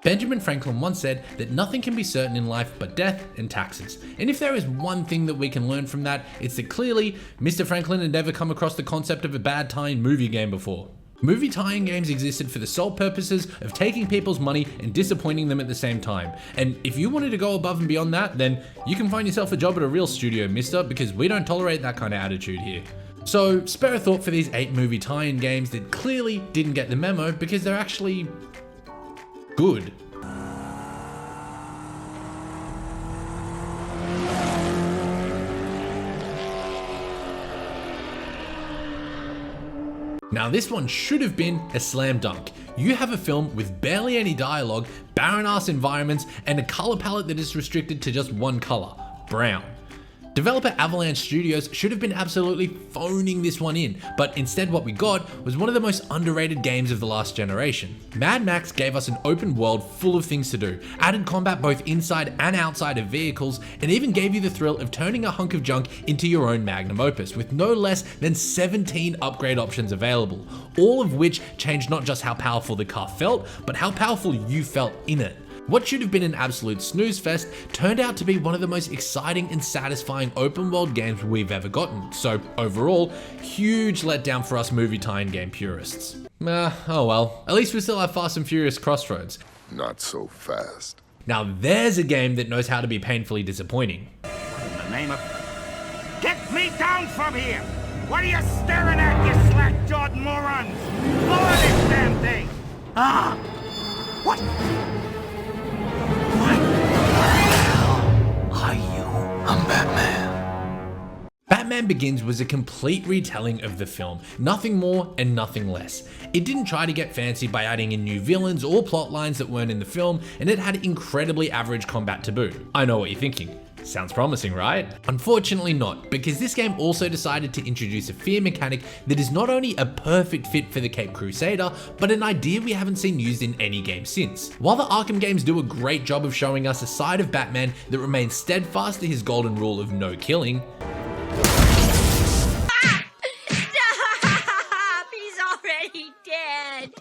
Benjamin Franklin once said that nothing can be certain in life but death and taxes. And if there is one thing that we can learn from that, it's that clearly Mr. Franklin had never come across the concept of a bad tie-in movie game before. Movie tie-in games existed for the sole purposes of taking people's money and disappointing them at the same time. And if you wanted to go above and beyond that, then you can find yourself a job at a real studio, mister, because we don't tolerate that kind of attitude here. So spare a thought for these 8 movie tie-in games that clearly didn't get the memo because they're actually good. Now this one should have been a slam dunk. You have a film with barely any dialogue, barren ass environments, and a color palette that is restricted to just one color, brown. Developer Avalanche Studios should have been absolutely phoning this one in, but instead what we got was one of the most underrated games of the last generation. Mad Max gave us an open world full of things to do, added combat both inside and outside of vehicles, and even gave you the thrill of turning a hunk of junk into your own magnum opus, with no less than 17 upgrade options available, all of which changed not just how powerful the car felt, but how powerful you felt in it. What should have been an absolute snooze fest turned out to be one of the most exciting and satisfying open world games we've ever gotten. So overall, huge letdown for us movie tie-in game purists. Oh well, at least we still have Fast and Furious Crossroads. Not so fast. Now there's a game that knows how to be painfully disappointing. What in the name of... Get me down from here! What are you staring at, you slack-jawed morons? Lower this damn thing! Ah! What? I'm Batman. Batman Begins was a complete retelling of the film, nothing more and nothing less. It didn't try to get fancy by adding in new villains or plot lines that weren't in the film, and it had incredibly average combat to boot. I know what you're thinking. Sounds promising, right? Unfortunately not, because this game also decided to introduce a fear mechanic that is not only a perfect fit for the Caped Crusader, but an idea we haven't seen used in any game since. While the Arkham games do a great job of showing us a side of Batman that remains steadfast to his golden rule of no killing,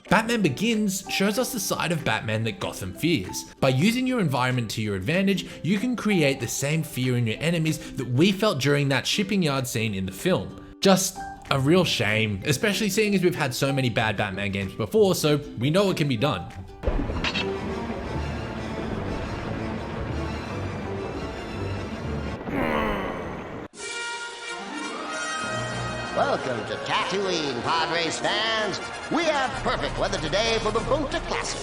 Batman Begins shows us the side of Batman that Gotham fears. By using your environment to your advantage, you can create the same fear in your enemies that we felt during that shipping yard scene in the film. Just a real shame, especially seeing as we've had so many bad Batman games before, so we know it can be done. Welcome to Tatooine, Padres fans. We have perfect weather today for the Bunta Classic.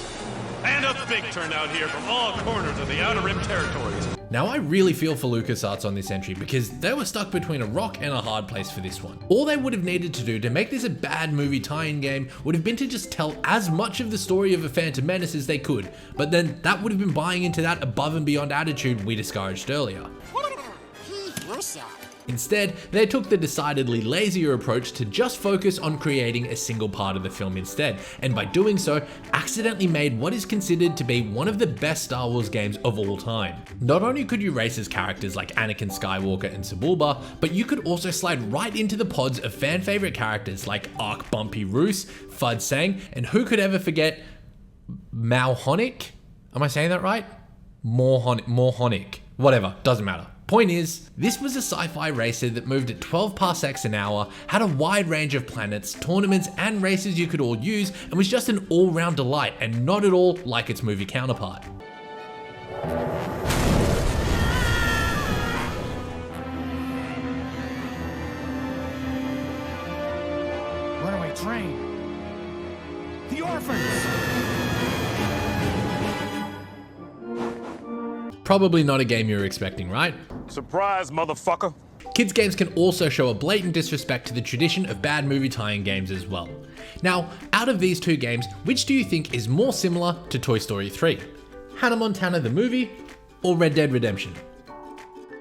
And a big turnout here from all corners of the Outer Rim territories. Now I really feel for LucasArts on this entry because they were stuck between a rock and a hard place for this one. All they would have needed to do to make this a bad movie tie-in game would have been to just tell as much of the story of A Phantom Menace as they could, but then that would have been buying into that above and beyond attitude we discouraged earlier. Instead, they took the decidedly lazier approach to just focus on creating a single part of the film instead, and by doing so, accidentally made what is considered to be one of the best Star Wars games of all time. Not only could you race as characters like Anakin Skywalker and Sebulba, but you could also slide right into the pods of fan favorite characters like Arc Bumpy Roos, Fud Sang, and who could ever forget Malhonic? Am I saying that right? Morhonic. Whatever, doesn't matter. Point is, this was a sci-fi racer that moved at 12 parsecs an hour, had a wide range of planets, tournaments, and races you could all use, and was just an all-round delight and not at all like its movie counterpart. Runaway train. The orphans. Probably not a game you were expecting, right? Surprise, motherfucker. Kids games can also show a blatant disrespect to the tradition of bad movie tie-in games as well. Now, out of these two games, which do you think is more similar to Toy Story 3? Hannah Montana the movie or Red Dead Redemption?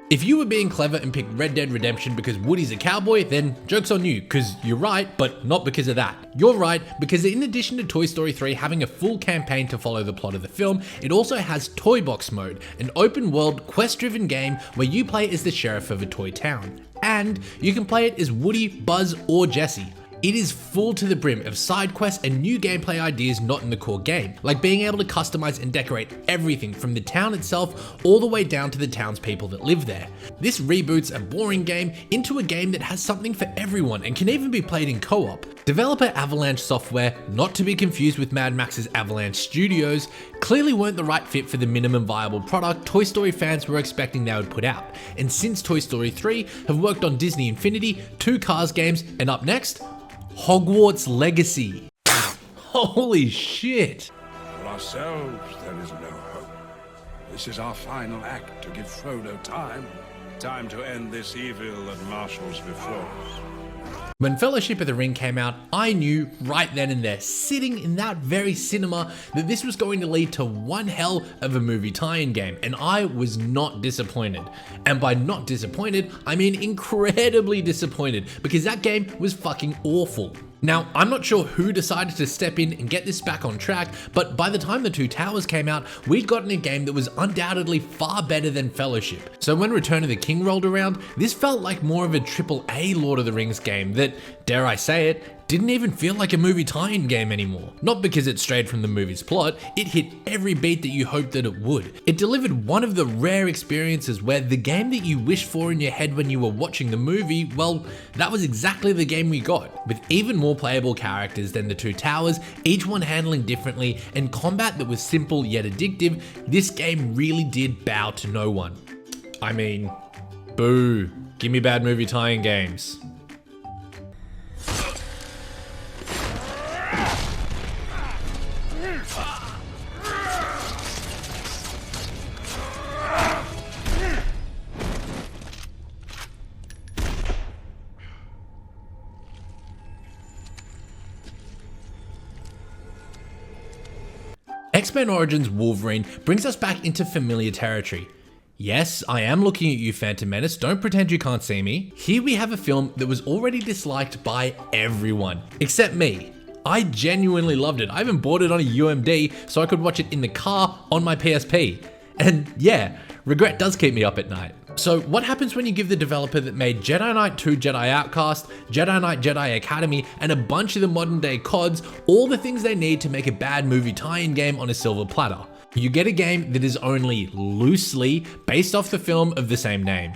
If you were being clever and picked Red Dead Redemption because Woody's a cowboy, then joke's on you, because you're right, but not because of that. You're right because in addition to Toy Story 3 having a full campaign to follow the plot of the film, it also has Toy Box Mode, an open world quest-driven game where you play as the sheriff of a toy town. And you can play it as Woody, Buzz, or Jesse. It is full to the brim of side quests and new gameplay ideas not in the core game, like being able to customize and decorate everything from the town itself all the way down to the townspeople that live there. This reboots a boring game into a game that has something for everyone and can even be played in co-op. Developer Avalanche Software, not to be confused with Mad Max's Avalanche Studios, clearly weren't the right fit for the minimum viable product Toy Story fans were expecting they would put out, and since Toy Story 3 have worked on Disney Infinity, 2 Cars games, and up next, Hogwarts Legacy. Holy shit! For ourselves, there is no hope. This is our final act to give Frodo time. Time to end this evil that marshals before us. When Fellowship of the Ring came out, I knew right then and there, sitting in that very cinema, that this was going to lead to one hell of a movie tie-in game, and I was not disappointed. And by not disappointed, I mean incredibly disappointed, because that game was fucking awful. Now, I'm not sure who decided to step in and get this back on track, but by the time The Two Towers came out, we'd gotten a game that was undoubtedly far better than Fellowship. So when Return of the King rolled around, this felt like more of a AAA Lord of the Rings game that, dare I say it, didn't even feel like a movie tie-in game anymore. Not because it strayed from the movie's plot, it hit every beat that you hoped that it would. It delivered one of the rare experiences where the game that you wished for in your head when you were watching the movie, well, that was exactly the game we got, with even more playable characters than The Two Towers, each one handling differently, and combat that was simple yet addictive. This game really did bow to no one. I mean, boo. Give me bad movie tie-in games. X-Men Origins Wolverine brings us back into familiar territory. Yes, I am looking at you, Phantom Menace, don't pretend you can't see me. Here we have a film that was already disliked by everyone, except me. I genuinely loved it. I even bought it on a UMD so I could watch it in the car on my PSP. And yeah, regret does keep me up at night. So what happens when you give the developer that made Jedi Knight 2 Jedi Outcast, Jedi Knight Jedi Academy, and a bunch of the modern day CODs all the things they need to make a bad movie tie-in game on a silver platter? You get a game that is only loosely based off the film of the same name.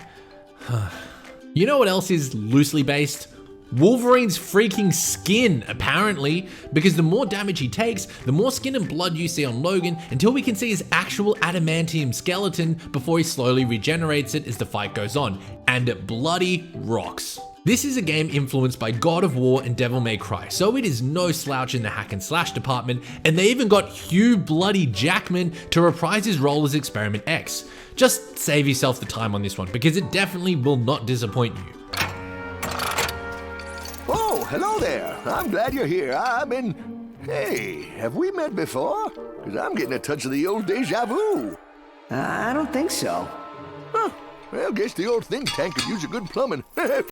You know what else is loosely based? Wolverine's freaking skin, apparently, because the more damage he takes, the more skin and blood you see on Logan until we can see his actual adamantium skeleton before he slowly regenerates it as the fight goes on, and it bloody rocks. This is a game influenced by God of War and Devil May Cry, so it is no slouch in the hack and slash department, and they even got Hugh bloody Jackman to reprise his role as Experiment X. Just save yourself the time on this one, because it definitely will not disappoint you. Oh, hello there. I'm glad you're here. Hey, have we met before? Because I'm getting a touch of the old deja vu. I don't think so. Huh. Well, guess the old think tank could use a good plumbing.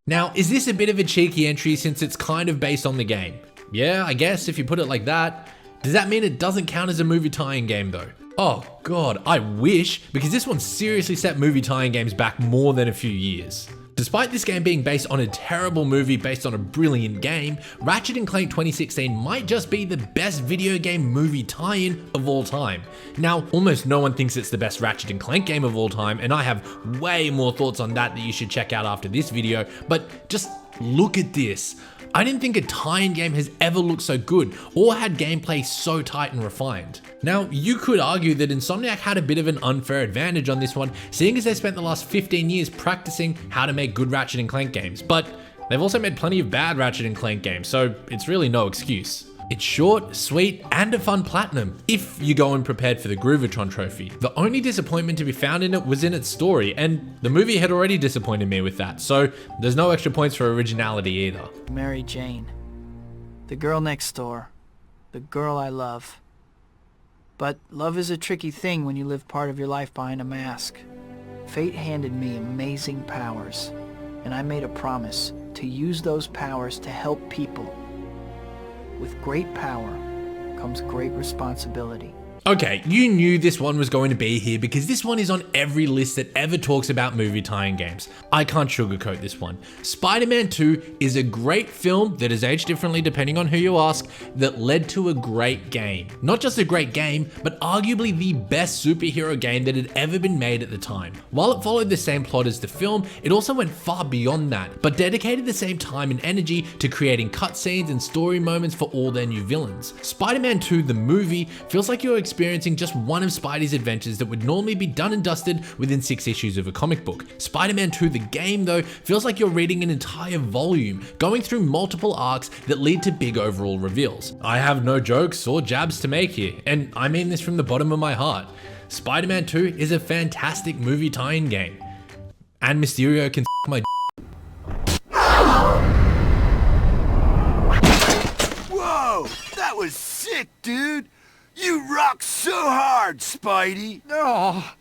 Now, is this a bit of a cheeky entry since it's kind of based on the game? Yeah, I guess if you put it like that. Does that mean it doesn't count as a movie tie-in game though? Oh god, I wish, because this one seriously set movie tie-in games back more than a few years. Despite this game being based on a terrible movie based on a brilliant game, Ratchet & Clank 2016 might just be the best video game movie tie-in of all time. Now, almost no one thinks it's the best Ratchet & Clank game of all time, and I have way more thoughts on that you should check out after this video, but just look at this. I didn't think a tie-in game has ever looked so good or had gameplay so tight and refined. Now, you could argue that Insomniac had a bit of an unfair advantage on this one, seeing as they spent the last 15 years practicing how to make good Ratchet & Clank games, but they've also made plenty of bad Ratchet & Clank games, so it's really no excuse. It's short, sweet, and a fun platinum, if you go in prepared for the Groovatron trophy. The only disappointment to be found in it was in its story, and the movie had already disappointed me with that, so there's no extra points for originality either. Mary Jane. The girl next door. The girl I love. But love is a tricky thing when you live part of your life behind a mask. Fate handed me amazing powers, and I made a promise to use those powers to help people. With great power comes great responsibility. Okay, you knew this one was going to be here because this one is on every list that ever talks about movie tie-in games. I can't sugarcoat this one. Spider-Man 2 is a great film that has aged differently depending on who you ask, that led to a great game. Not just a great game, but arguably the best superhero game that had ever been made at the time. While it followed the same plot as the film, it also went far beyond that, but dedicated the same time and energy to creating cutscenes and story moments for all their new villains. Spider-Man 2, the movie, feels like you're experiencing just one of Spidey's adventures that would normally be done and dusted within 6 issues of a comic book. Spider-Man 2, the game, though, feels like you're reading an entire volume, going through multiple arcs that lead to big overall reveals. I have no jokes or jabs to make here, and I mean this from the bottom of my heart. Spider-Man 2 is a fantastic movie tie-in game. And Mysterio can my Whoa, that was sick, dude. You rock so hard, Spidey. Oh,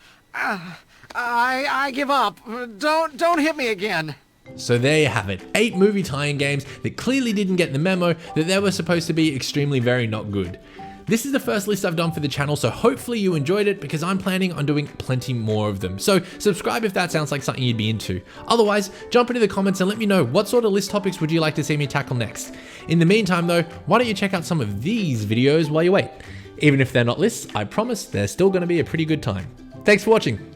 I give up. Don't hit me again. So there you have it, 8 movie tie-in games that clearly didn't get the memo that they were supposed to be extremely very not good. This is the first list I've done for the channel, so hopefully you enjoyed it because I'm planning on doing plenty more of them. So subscribe if that sounds like something you'd be into. Otherwise, jump into the comments and let me know what sort of list topics would you like to see me tackle next. In the meantime though, why don't you check out some of these videos while you wait. Even if they're not lists, I promise they're still going to be a pretty good time. Thanks for watching.